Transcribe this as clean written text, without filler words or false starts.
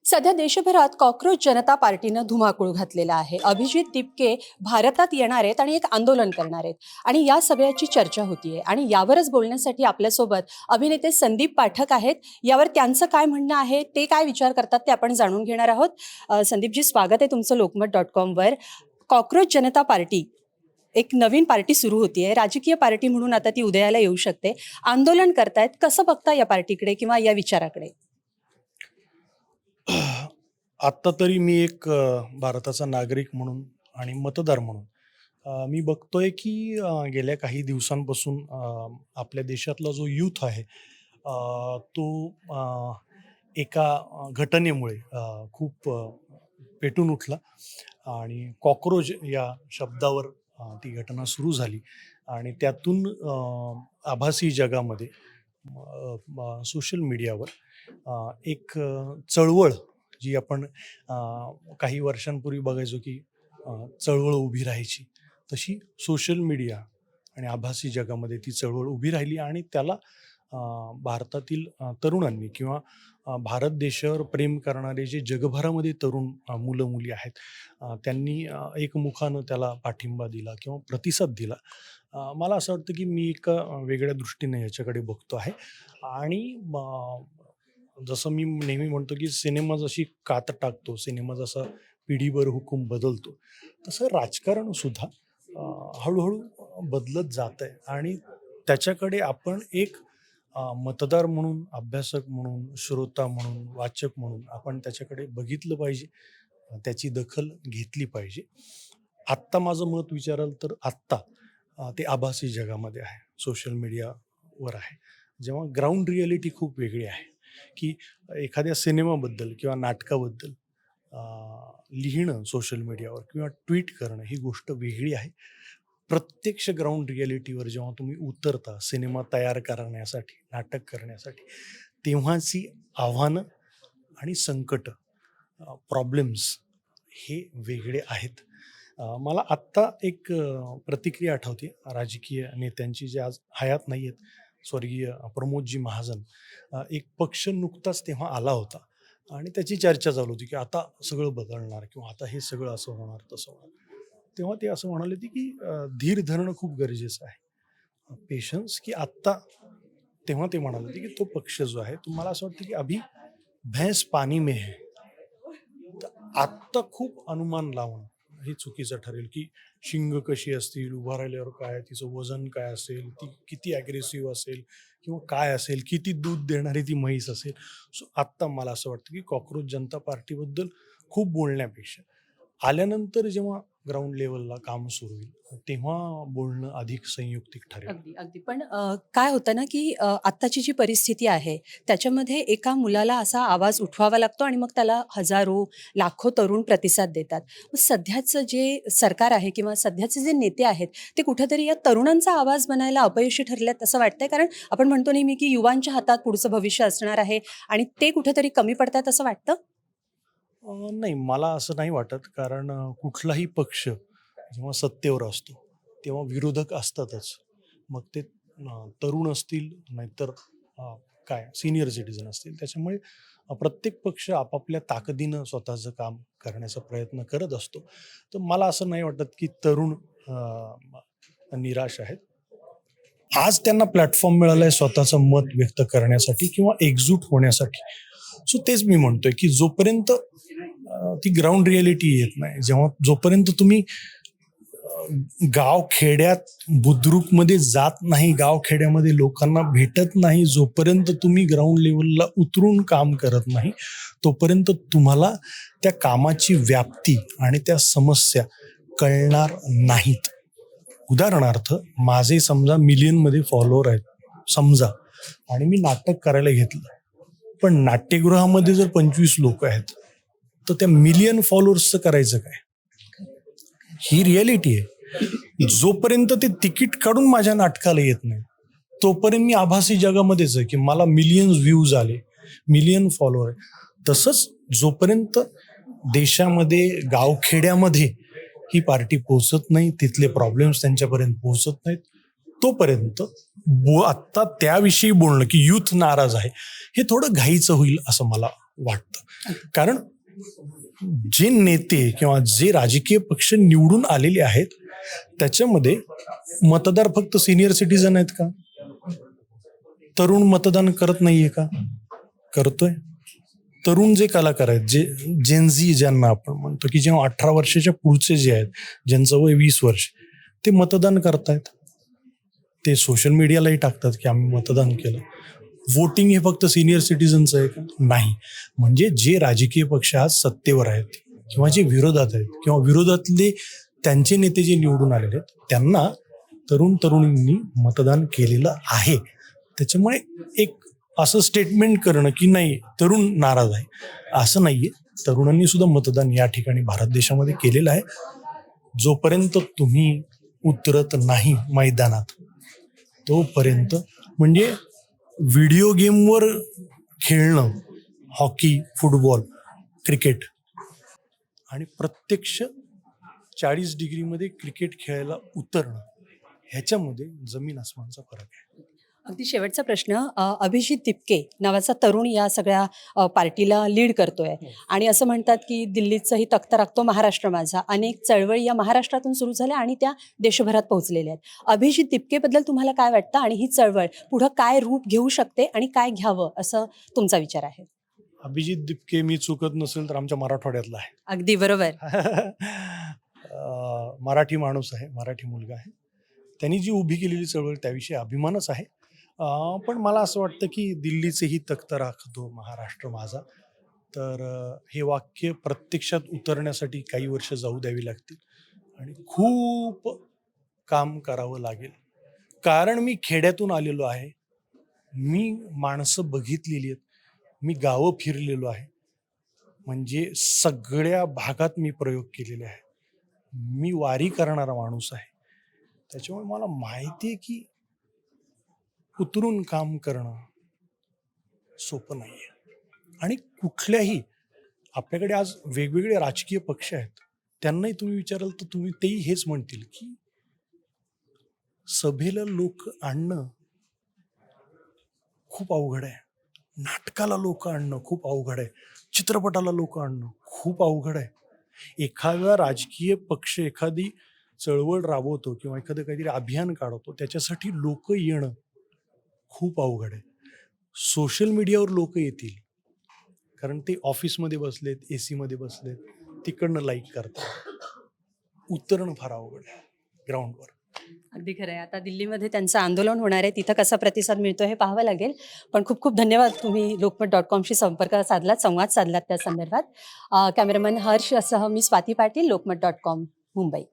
सध्या देशभरात कॉक्रोच जनता पार्टीनं धुमाकूळ घातलेला आहे. अभिजित तिपके भारतात येणार आहेत आणि एक आंदोलन करणार आहेत आणि या सगळ्याची चर्चा होतीये आणि यावरच बोलण्यासाठी आपल्यासोबत अभिनेते संदीप पाठक आहेत. यावर त्यांचं काय म्हणणं आहे, ते काय विचार करतात ते आपण जाणून घेणार आहोत. संदीपजी, स्वागत आहे तुमचं लोकमत.com वर. कॉक्रोच जनता पार्टी एक नवीन पार्टी सुरू होतीये, राजकीय पार्टी म्हणून आता ती उदयाला येऊ शकते. आंदोलन करतायत, कसं बघता या पार्टीकडे किंवा या विचाराकडे? आत्ता तरी मी एक भारताचा नागरिक म्हणून आणि मतदार म्हणून मी बघतोय की गेल्या काही दिवसांपासून आपल्या देशातला जो यूथ आहे तो एका घटनेमुळे खूप पेटून उठला आणि कॉक्रोच या शब्दावर ती घटना सुरू झाली आणि त्यातून आभासी जगामध्ये सोशल मीडियावर एक चळवळ जी आपण काही वर्षांपूर्वी बघायचो की चळवळ उभी राहायची, तशी सोशल मीडिया आणि आभासी जगामध्ये ती चळवळ उभी राहिली आणि त्याला भारतातील तरुणांनी किंवा भारत देशावर प्रेम करणारे जे जगभरामध्ये तरुण मुलं मुली आहेत त्यांनी एकमुखानं त्याला पाठिंबा दिला किंवा प्रतिसाद दिला. मला असं वाटतं की मी एका वेगळ्या दृष्टीने याच्याकडे बघतो आहे आणि जसं मी नेहमी म्हणतो की सिनेमा जशी कात टाकतो, सिनेमा जसा पिढीभर हुकूम बदलतो, तसं राजकारण सुद्धा हळूहळू बदलत जात आहे आणि त्याच्याकडे आपण एक मतदार म्हणून, अभ्यासक म्हणून, श्रोता म्हणून, वाचक म्हणून आपण त्याच्याकडे बघितलं पाहिजे, त्याची दखल घेतली पाहिजे. आत्ता माझं मत विचाराल तर आत्ता ते आभासी जगामध्ये आहे, सोशल मीडियावर आहे. जेव्हा ग्राउंड रिॲलिटी खूप वेगळी आहे की एखाद्या सिनेमाबद्दल किंवा नाटकाबद्दल लिहिणं सोशल मीडियावर किंवा ट्विट करणं ही गोष्ट वेगळी आहे. प्रत्यक्ष ग्राउंड रिॲलिटीवर जेव्हा तुम्ही उतरता सिनेमा तयार करण्यासाठी, नाटक करण्यासाठी, तेव्हाची आव्हानं आणि संकट, प्रॉब्लेम्स हे वेगळे आहेत. मला आत्ता एक प्रतिक्रिया आठवते राजकीय नेत्यांची जे आज हयात नाही आहेत, स्वर्गीय प्रमोदजी महाजन. एक पक्ष नुकताच तेव्हा आला होता आणि त्याची चर्चा चालू होती की आता सगळं बदलणार किंवा आता हे सगळं असं होणार तसं होणार. तेव्हा ते असं म्हणाले होते की धीर धरणं खूप गरजेचं आहे, पेशन्स. की आत्ता तेव्हा ते म्हणाले होते की तो पक्ष जो आहे तो मला असं वाटतं की अभी भैंस पाणी में है. तर आत्ता खूप अनुमान लावणं हे चुकीचं ठरेल की शिंग कशी असतील, उभा राहिल्यावर काय, तिचं वजन काय असेल, ती किती ॲग्रेसिव्ह असेल किंवा काय असेल, किती दूध देणारी ती म्हैस असेल. सो आत्ता मला असं वाटतं की कॉक्रोच जनता पार्टीबद्दल खूप बोलण्यापेक्षा आल्यानंतर जेव्हा ग्राउंड लेवलला काम सुरू होईल तेव्हा बोलणं अधिक संयुक्तिक ठरेल. अगदी अगदी. पण काय होतं ना की आत्ताची जी परिस्थिती आहे त्याच्यामध्ये एका मुलाला असा आवाज उठवावा लागतो आणि मग त्याला हजारो लाखो तरुण प्रतिसाद देतात. मग सध्याचं जे सरकार आहे किंवा सध्याचे जे नेते आहेत ते कुठेतरी या तरुणांचा आवाज बनायला अपयशी ठरल्यात असं वाटतंय, कारण आपण म्हणतो नेहमी की युवांच्या हातात पुढचं भविष्य असणार आहे आणि ते कुठेतरी कमी पडतात असं वाटतं? नाही, मला असं नाही वाटत. कारण कुठलाही पक्ष जेव्हा सत्तेवर असतो तेव्हा विरोधक असतातच. मग ते तरुण असतील नाहीतर काय सिनियर सिटीजन असतील. त्याच्यामुळे प्रत्येक पक्ष आपापल्या ताकदीनं स्वतःचं काम करण्याचा प्रयत्न करत असतो. तर मला असं नाही वाटत की तरुण निराश आहेत. आज त्यांना प्लॅटफॉर्म मिळाला आहे स्वतःचं मत व्यक्त करण्यासाठी किंवा एकजूट होण्यासाठी. सो तेच मी म्हणतोय की जोपर्यंत ती ग्राउंड रिॲलिटी येत नाही, जोपर्यंत तुम्ही गाव खेड्यात बुद्रुकमध्ये जात नाही, गाव खेड्यामध्ये लोकांना भेटत नाही, जोपर्यंत तुम्ही ग्राउंड लेवलला उतरून काम करत नाही, तोपर्यंत तुम्हाला त्या कामाची व्याप्ती आणि त्या समस्या कळणार नाहीत. उदाहरणार्थ, माझे समजा मिलियनमध्ये फॉलोअर आहेत समजा आणि मी नाटक करायला घेतलं, पण नाट्यगृहामध्ये जर 25 लोक आहेत तर त्या मिलियन फॉलोअर्सचं करायचं काय? ही रिॲलिटी आहे. जोपर्यंत ते तिकीट काढून माझ्या नाटकाला येत नाही तोपर्यंत मी आभासी जगामध्येच आहे की मला मिलियन व्ह्यूज आले, मिलियन फॉलोअर आहे. तसंच जोपर्यंत देशामध्ये गावखेड्यामध्ये ही पार्टी पोहोचत नाही, तिथले प्रॉब्लेम्स त्यांच्यापर्यंत पोहोचत नाहीत, तोपर्यंत आत्ता त्याविषयी बोलणं की यूथ नाराज आहे हे थोडं घाईचं होईल असं मला वाटतं. कारण जे नेते किंवा जे राजकीय पक्ष निवडून आलेले आहेत त्याच्यामध्ये मतदार फक्त सिनियर सिटीजन आहेत का? तरुण मतदान करत नाहीये का? करतोय. तरुण जे कलाकार आहेत, जे जेनझी ज्यांना आपण म्हणतो, की जेव्हा 18 वर्षाच्या पुढचे जे आहेत, ज्यांचं वय 20 वर्ष, ते मतदान करतायत. ते सोशल मीडियालाही टाकतात की आम्ही मतदान केलं. वोटिंग हे फक्त सिनियर सिटीजनचं आहे का? नाही. म्हणजे जे राजकीय पक्ष आज सत्तेवर आहेत किंवा जे विरोधात आहेत किंवा विरोधातले त्यांचे नेते जे निवडून आलेले आहेत त्यांना तरुण तरुणींनी मतदान केलेलं आहे. त्याच्यामुळे एक असं स्टेटमेंट करणं की नाही तरुण नाराज आहे, असं नाहीये. तरुणांनी सुद्धा मतदान या ठिकाणी भारत देशामध्ये केलेलं आहे. जोपर्यंत तुम्ही उतरत नाही मैदानात तोपर्यंत म्हणजे व्हिडिओ गेमवर खेळणं, हॉकी, फुटबॉल, क्रिकेट आणि प्रत्यक्ष 40 डिग्रीमध्ये क्रिकेट खेळायला उतरणं ह्याच्यामध्ये जमीन आसमानचा फरक आहे. अगदी शेवटचा प्रश्न, अभिजित दिपके नावाचा तरुण या सगळ्या पार्टीला लीड करतोय आणि असं म्हणतात की दिल्लीचंही तख्त राखतो महाराष्ट्र माझा. अनेक चळवळी या महाराष्ट्रातून सुरू झाल्या आणि त्या देशभरात पोहोचलेल्या आहेत. अभिजित दिपकेबद्दल तुम्हाला काय वाटतं आणि ही चळवळ पुढं काय रूप घेऊ शकते आणि काय घ्यावं असं तुमचा विचार आहे? अभिजित दिपके मी चुकत नसेल तर आमच्या मराठवाड्यातला आहे. अगदी बरोबर. मराठी माणूस आहे, मराठी मुलगा आहे. त्यांनी जी उभी केलेली चळवळ त्याविषयी अभिमानच आहे. पण मला असं वाटतं की दिल्लीचेही तख्त राखतो महाराष्ट्र माझा. तर हे वाक्य प्रत्यक्षात उतरण्यासाठी काही वर्ष जाऊ द्यावी लागतील आणि खूप काम करावं लागेल. कारण मी खेड्यातून आलेलो आहे, मी माणसं बघितलेली आहेत, मी गावं फिरलेलो आहे. म्हणजे सगळ्या भागात मी प्रयोग केलेले आहे. मी वारी करणारा माणूस आहे. त्याच्यामुळे मला माहिती आहे की उतरून काम करणं सोपं नाही आहे. आणि कुठल्याही आपल्याकडे आज वेगवेगळे राजकीय पक्ष आहेत, त्यांनाही तुम्ही विचाराल तर तुम्ही तेही हेच म्हणतील की सभेला लोक आणणं खूप अवघड आहे, नाटकाला लोक आणणं खूप अवघड आहे, चित्रपटाला लोक आणणं खूप अवघड आहे. एखादा राजकीय पक्ष एखादी चळवळ राबवतो किंवा एखादं काहीतरी अभियान काढवतो, त्याच्यासाठी लोक येणं खूप अवघड आहे. सोशल मीडियावर लोक येतील कारण ते ऑफिसमध्ये बसलेत, AC मध्ये बसलेत, तिकडनं लाईक करतात. उतरणं फार अवघड आहे ग्राउंडवर. अगदी खरं आहे. आता दिल्लीमध्ये त्यांचं आंदोलन होणार आहे, तिथं कसा प्रतिसाद मिळतो हे पाहावं लागेल. पण खूप खूप धन्यवाद, तुम्ही लोकमत.com शी संपर्क साधलात, संवाद साधलात त्या संदर्भात. कॅमेरामन हर्ष सह मी स्वाती पाटील, लोकमत.com, मुंबई.